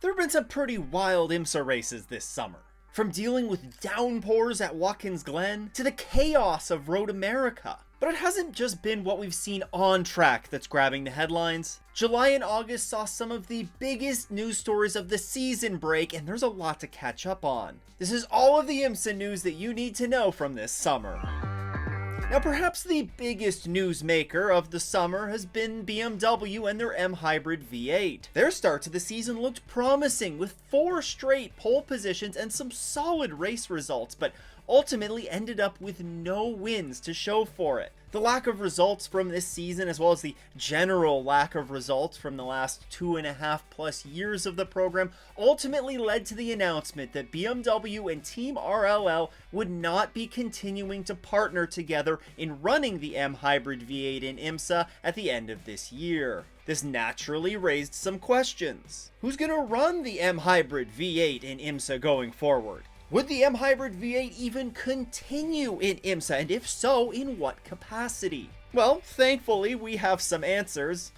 There have been some pretty wild Imsa races this summer. From dealing with downpours at Watkins Glen to the chaos of Road America. But it hasn't just been what we've seen on track that's grabbing the headlines. July and August saw some of the biggest news stories of the season break, and there's a lot to catch up on. This is all of the Imsa news that you need to know from this summer. Now, perhaps the biggest newsmaker of the summer has been BMW and their M Hybrid V8. Their start to the season looked promising, with 4 straight pole positions and some solid race results, but ultimately ended up with no wins to show for it. The lack of results from this season, as well as the general lack of results from the last 2.5+ years of the program, ultimately led to the announcement that BMW and Team RLL would not be continuing to partner together in running the M Hybrid V8 in Imsa at the end of this year. This naturally raised some questions. Who's going to run the M Hybrid V8 in Imsa going forward? Would the M Hybrid V8 even continue in Imsa, and if so, in what capacity? Well, thankfully, we have some answers.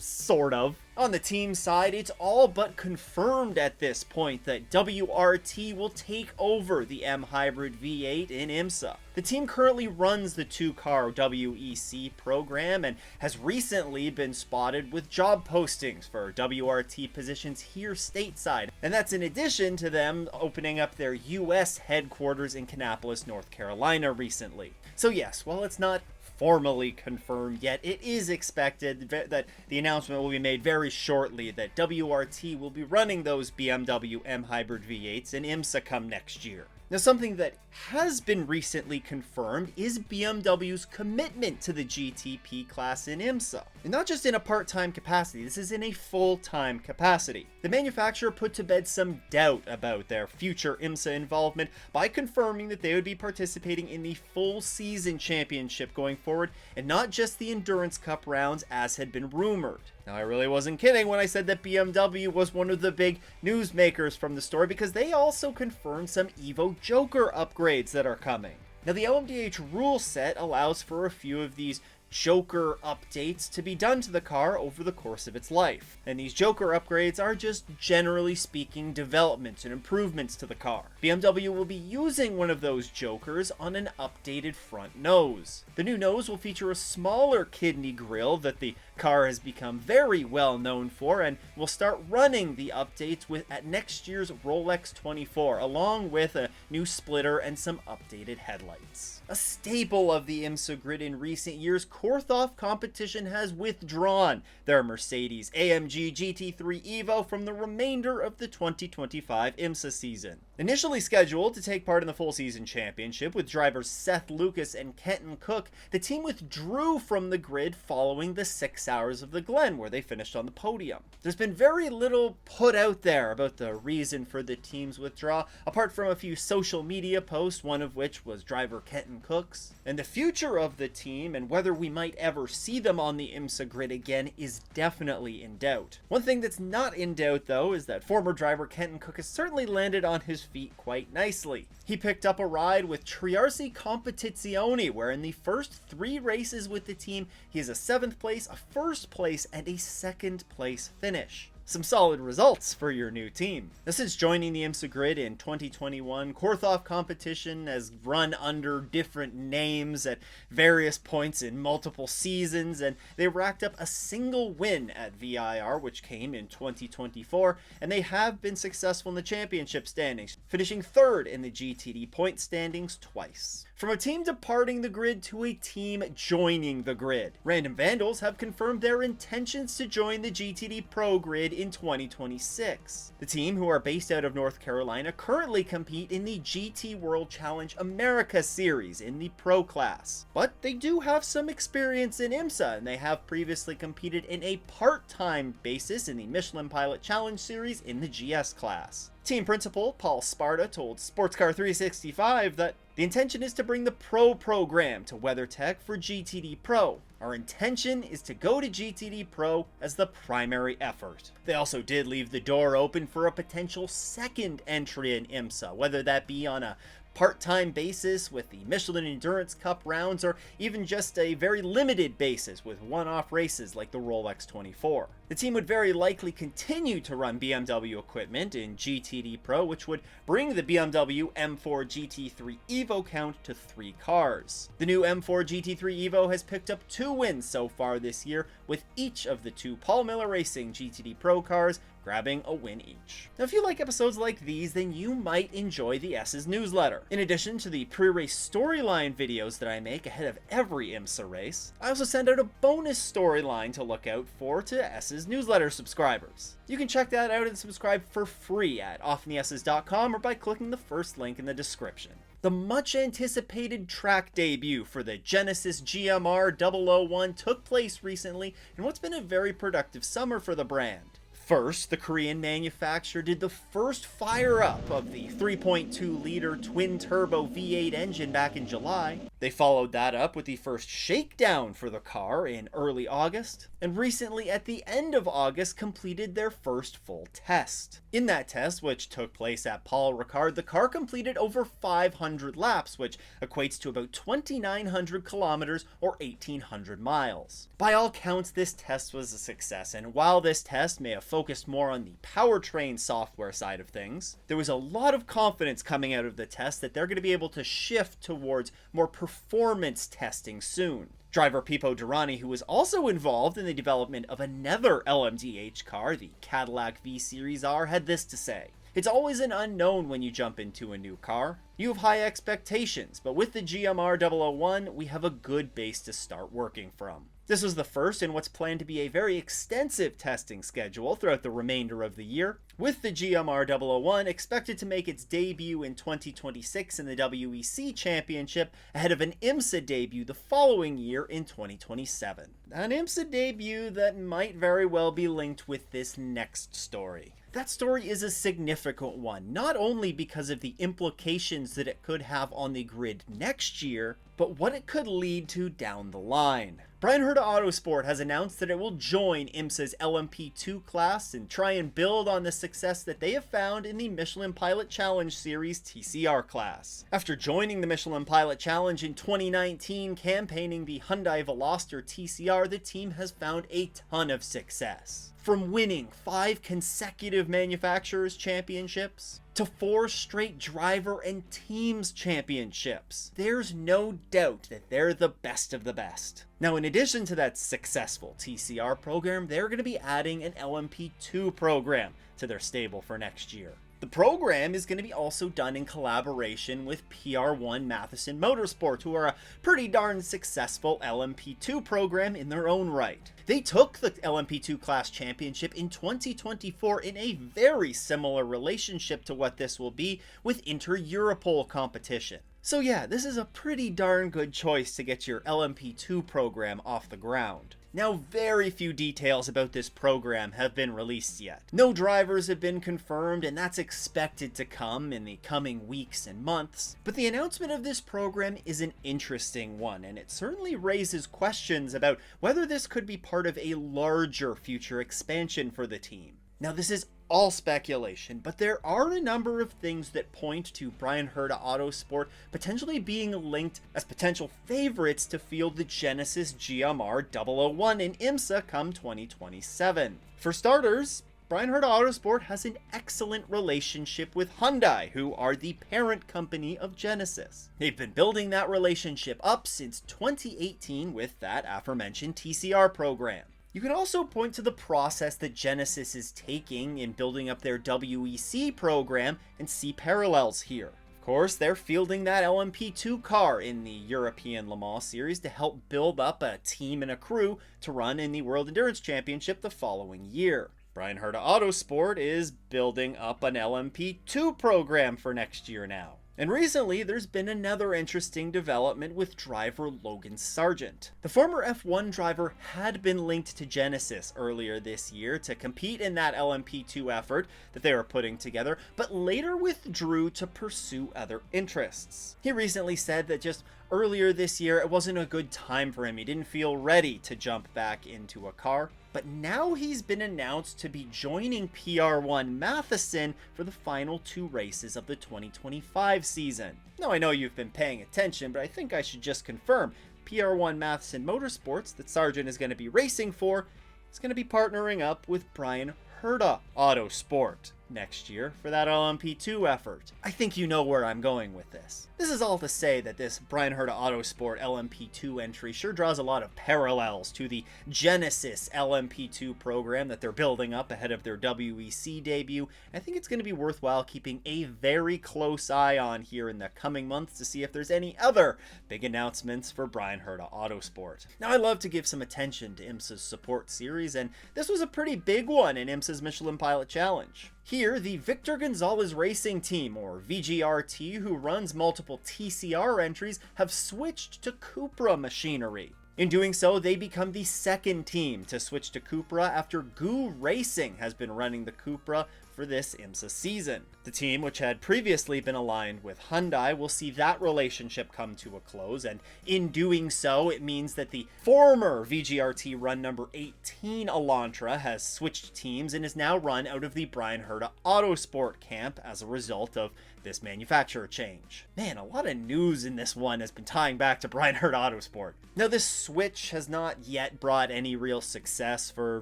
Sort of. On the team side, it's all but confirmed at this point that WRT will take over the M Hybrid V8 in Imsa. The team currently runs the 2-car WEC program and has recently been spotted with job postings for WRT positions here stateside. And that's in addition to them opening up their US headquarters in Kannapolis, North Carolina recently. So yes, while it's not formally confirmed yet, it is expected that the announcement will be made very shortly that WRT will be running those BMW M Hybrid V8s in Imsa come next year. Now, something that has been recently confirmed is BMW's commitment to the GTP class in Imsa. And not just in a part-time capacity, this is in a full-time capacity. The manufacturer put to bed some doubt about their future Imsa involvement by confirming that they would be participating in the full season championship going forward, and not just the Endurance Cup rounds as had been rumored. Now, I really wasn't kidding when I said that BMW was one of the big newsmakers from the story, because they also confirmed some Evo Joker upgrades that are coming. Now, the LMDH rule set allows for a few of these Joker updates to be done to the car over the course of its life. And these Joker upgrades are just generally speaking developments and improvements to the car. BMW will be using one of those Jokers on an updated front nose. The new nose will feature a smaller kidney grille that the car has become very well known for, and will start running the updates at next year's Rolex 24, along with a new splitter and some updated headlights. A staple of the Imsa grid in recent years, Korthoff Competition has withdrawn their Mercedes AMG GT3 Evo from the remainder of the 2025 Imsa season. Initially scheduled to take part in the full season championship with drivers Seth Lucas and Kenton Cook, the team withdrew from the grid following the 6 hours of the Glen, where they finished on the podium. There's been very little put out there about the reason for the team's withdrawal, apart from a few social media posts, one of which was driver Kenton Cook's. And the future of the team, and whether we might ever see them on the Imsa grid again, is definitely in doubt. One thing that's not in doubt, though, is that former driver Kenton Cook has certainly landed on his feet quite nicely. He picked up a ride with Triarsi Competizione, where in the first 3 races with the team, he has a 7th place, a 1st place, and a 2nd place finish. Some solid results for your new team. Now, since joining the Imsa grid in 2021, Korthoff Competition has run under different names at various points in multiple seasons, and they racked up a single win at VIR, which came in 2024, and they have been successful in the championship standings, finishing 3rd in the GTD point standings twice. From a team departing the grid to a team joining the grid, Random Vandals have confirmed their intentions to join the GTD Pro grid in 2026. The team, who are based out of North Carolina, currently compete in the GT World Challenge America Series in the Pro class. But they do have some experience in Imsa, and they have previously competed in a part-time basis in the Michelin Pilot Challenge Series in the GS class. Team principal Paul Sparta told Sportscar 365 that the intention is to bring the Pro program to WeatherTech for GTD Pro. Our intention is to go to GTD Pro as the primary effort. They also did leave the door open for a potential second entry in Imsa, whether that be on a part-time basis with the Michelin Endurance Cup rounds, or even just a very limited basis with one-off races like the Rolex 24. The team would very likely continue to run BMW equipment in GTD Pro, which would bring the BMW M4 GT3 Evo count to 3 cars. The new M4 GT3 Evo has picked up 2 wins so far this year, with each of the 2 Paul Miller Racing GTD Pro cars grabbing a win each. Now, if you like episodes like these, then you might enjoy the S's newsletter. In addition to the pre-race storyline videos that I make ahead of every Imsa race, I also send out a bonus storyline to look out for to S's newsletter subscribers. You can check that out and subscribe for free at offtheS's.com or by clicking the first link in the description. The much anticipated track debut for the Genesis GMR 001 took place recently in what's been a very productive summer for the brand. First, the Korean manufacturer did the first fire-up of the 3.2-liter twin-turbo V8 engine back in July. They followed that up with the first shakedown for the car in early August, and recently at the end of August completed their first full test. In that test, which took place at Paul Ricard, the car completed over 500 laps, which equates to about 2,900 kilometers or 1,800 miles. By all counts, this test was a success, and while this test may have focused more on the powertrain software side of things, there was a lot of confidence coming out of the test that they're going to be able to shift towards more performance testing soon. Driver Pipo Derani, who was also involved in the development of another LMDH car, the Cadillac V-Series R, had this to say. It's always an unknown when you jump into a new car. You have high expectations, but with the GMR 001, we have a good base to start working from. This was the first in what's planned to be a very extensive testing schedule throughout the remainder of the year, with the GMR 001 expected to make its debut in 2026 in the WEC Championship ahead of an IMSA debut the following year in 2027. An IMSA debut that might very well be linked with this next story. That story is a significant one, not only because of the implications that it could have on the grid next year, but what it could lead to down the line. Bryan Herta Autosport has announced that it will join IMSA's LMP2 class and try and build on the success that they have found in the Michelin Pilot Challenge Series TCR class. After joining the Michelin Pilot Challenge in 2019, campaigning the Hyundai Veloster TCR, the team has found a ton of success. From winning 5 consecutive manufacturers' championships to 4 straight driver and teams championships, there's no doubt that they're the best of the best. Now, in addition to that successful TCR program, they're going to be adding an LMP2 program to their stable for next year. The program is going to be also done in collaboration with PR1 Matheson Motorsport, who are a pretty darn successful LMP2 program in their own right. They took the LMP2 Class Championship in 2024 in a very similar relationship to what this will be with Inter-Europol competition. So yeah, this is a pretty darn good choice to get your LMP2 program off the ground. Now, very few details about this program have been released yet. No drivers have been confirmed, and that's expected to come in the coming weeks and months. But the announcement of this program is an interesting one, and it certainly raises questions about whether this could be part of a larger future expansion for the team. Now, this is all speculation, but there are a number of things that point to Bryan Herta Autosport potentially being linked as potential favorites to field the Genesis GMR 001 in IMSA come 2027. For starters, Bryan Herta Autosport has an excellent relationship with Hyundai, who are the parent company of Genesis. They've been building that relationship up since 2018 with that aforementioned TCR program. You can also point to the process that Genesis is taking in building up their WEC program and see parallels here. Of course, they're fielding that LMP2 car in the European Le Mans Series to help build up a team and a crew to run in the World Endurance Championship the following year. Bryan Herta Autosport is building up an LMP2 program for next year now. And recently, there's been another interesting development with driver Logan Sargent. The former F1 driver had been linked to Genesis earlier this year to compete in that LMP2 effort that they were putting together, but later withdrew to pursue other interests. He recently said that just Earlier this year, it wasn't a good time for him. He didn't feel ready to jump back into a car. But now he's been announced to be joining PR1 Matheson for the final 2 races of the 2025 season. Now I know you've been paying attention, but I think I should just confirm PR1 Matheson Motorsports that Sargent is going to be racing for is going to be partnering up with Bryan Herta Autosport next year for that LMP2 effort. I think you know where I'm going with this. This is all to say that this Bryan Herta Autosport LMP2 entry sure draws a lot of parallels to the Genesis LMP2 program that they're building up ahead of their WEC debut. I think it's going to be worthwhile keeping a very close eye on here in the coming months to see if there's any other big announcements for Bryan Herta Autosport. Now I love to give some attention to Imsa's support series, and this was a pretty big one in Imsa's Michelin Pilot Challenge. Here, the Victor Gonzalez Racing Team, or VGRT, who runs multiple TCR entries, have switched to Cupra machinery. In doing so, they become the second team to switch to Cupra after Goo Racing has been running the Cupra for this Imsa season. The team, which had previously been aligned with Hyundai, will see that relationship come to a close, and in doing so, it means that the former VGRT run number 18 Elantra has switched teams and is now run out of the Bryan Herta Autosport camp as a result of this manufacturer change. Man, a lot of news in this one has been tying back to Bryan Herta Autosport. Now, this switch has not yet brought any real success for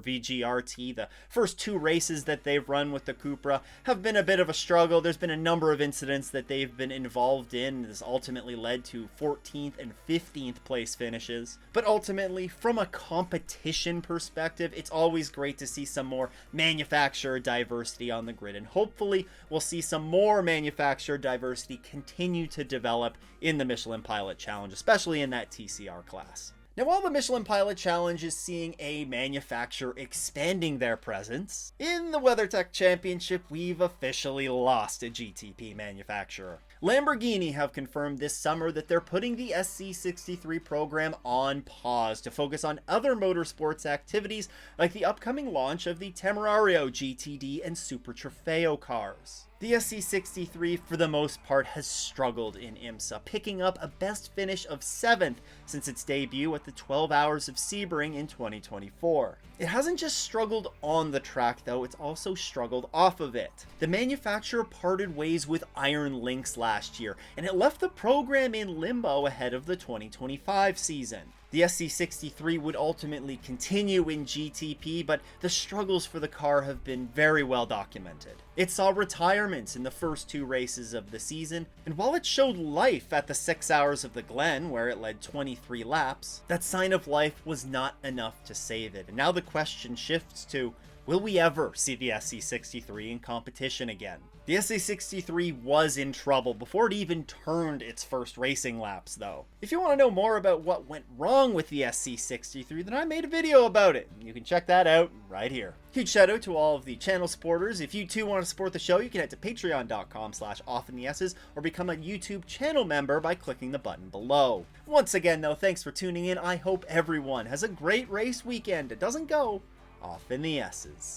VGRT. The first 2 races that they've run with the Cupra have been a bit of a struggle. There's been a number of incidents that they've been involved in. This ultimately led to 14th and 15th place finishes. But ultimately, from a competition perspective, it's always great to see some more manufacturer diversity on the grid, and hopefully we'll see some more manufacturer diversity continue to develop in the Michelin Pilot Challenge, especially in that TCR class. Now, while the Michelin Pilot Challenge is seeing a manufacturer expanding their presence, in the WeatherTech Championship, we've officially lost a GTP manufacturer. Lamborghini have confirmed this summer that they're putting the SC63 program on pause to focus on other motorsports activities like the upcoming launch of the Temerario GTD and Super Trofeo cars. The SC63, for the most part, has struggled in Imsa, picking up a best finish of 7th since its debut at the 12 Hours of Sebring in 2024. It hasn't just struggled on the track, though, it's also struggled off of it. The manufacturer parted ways with Iron Lynx last year, and it left the program in limbo ahead of the 2025 season. The SC63 would ultimately continue in GTP, but the struggles for the car have been very well documented. It saw retirements in the first 2 races of the season, and while it showed life at the 6 Hours of the Glen, where it led 23 laps, that sign of life was not enough to save it. And now the question shifts to, will we ever see the SC63 in competition again? The SC63 was in trouble before it even turned its first racing laps, though. If you want to know more about what went wrong with the SC63, then I made a video about it. You can check that out right here. Huge shout out to all of the channel supporters. If you too want to support the show, you can head to patreon.com/offintheesses or become a YouTube channel member by clicking the button below. Once again, though, thanks for tuning in. I hope everyone has a great race weekend. It doesn't go off in the S's.